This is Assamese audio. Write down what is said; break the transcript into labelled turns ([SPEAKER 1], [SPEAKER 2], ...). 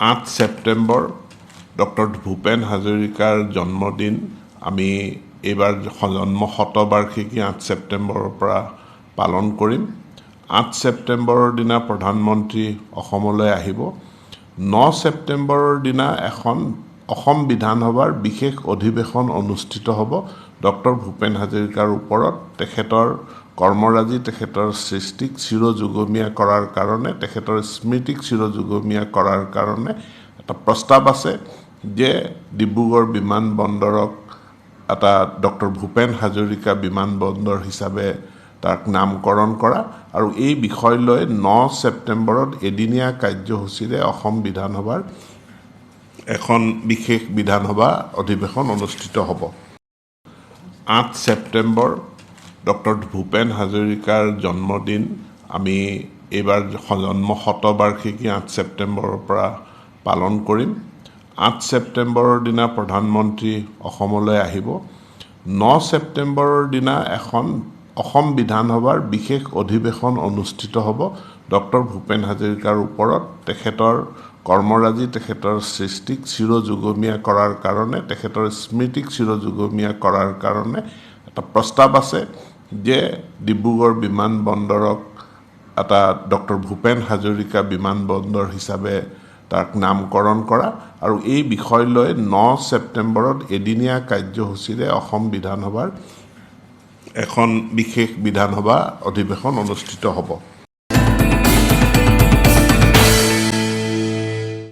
[SPEAKER 1] 8 ছেপ্টেম্বৰ ডক্টৰ ভূপেন হাজৰিকাৰ জন্মদিন। আমি এইবাৰ জন্ম শতবাৰ্ষিকী 8 ছেপ্টেম্বৰৰ পৰা পালন কৰিম। 8 ছেপ্টেম্বৰৰ দিনা প্ৰধানমন্ত্ৰী অসমলৈ আহিব। 9 ছেপ্টেম্বৰৰ দিনা এখন অসম বিধানসভাৰ বিশেষ অধিৱেশন অনুষ্ঠিত হ'ব ডক্টৰ ভূপেন হাজৰিকাৰ ওপৰত। তেখেতৰ কৰ্মৰাজি, তেখেতৰ সৃষ্টিক চিৰযুগমীয়া কৰাৰ কাৰণে, তেখেতৰ স্মৃতিক চিৰযুগমীয়া কৰাৰ কাৰণে এটা প্ৰস্তাৱ আছে যে ডিব্ৰুগড় বিমানবন্দৰক এটা ডক্টৰ ভূপেন হাজৰিকা বিমানবন্দৰ হিচাপে তাক নামকৰণ কৰা, আৰু এই বিষয় লৈ 9 ছেপ্টেম্বৰত এদিনীয়া কাৰ্যসূচীৰে অসম বিধানসভাৰ এখন বিশেষ বিধানসভা অধিৱেশন অনুষ্ঠিত হ'ব। 8 ছেপ্টেম্বৰ ডক্টৰ ভূপেন হাজৰিকাৰ জন্মদিন। আমি এইবাৰ জন্ম শতবাৰ্ষিকী 8 ছেপ্টেম্বৰৰ পৰা পালন কৰিম। 8 ছেপ্টেম্বৰৰ দিনা প্ৰধানমন্ত্ৰী অসমলৈ আহিব। 9 ছেপ্টেম্বৰৰ দিনা এখন অসম বিধানসভাৰ বিশেষ অধিৱেশন অনুষ্ঠিত হ'ব ডক্টৰ ভূপেন হাজৰিকাৰ ওপৰত। তেখেতৰ কৰ্মৰাজি, তেখেতৰ সৃষ্টিক চিৰযুগমীয়া কৰাৰ কাৰণে, তেখেতৰ স্মৃতিক চিৰযুগমীয়া কৰাৰ কাৰণে এটা প্ৰস্তাৱ আছে যে ডিব্ৰুগড় বিমানবন্দৰক এটা ডক্টৰ ভূপেন হাজৰিকা বিমানবন্দৰ হিচাপে তাক নামকৰণ কৰা, আৰু এই বিষয় লৈ 9 ছেপ্টেম্বৰত এদিনীয়া কাৰ্যসূচীৰে অসম বিধানসভাৰ এখন বিশেষ বিধানসভা অধিৱেশন অনুষ্ঠিত হ'ব।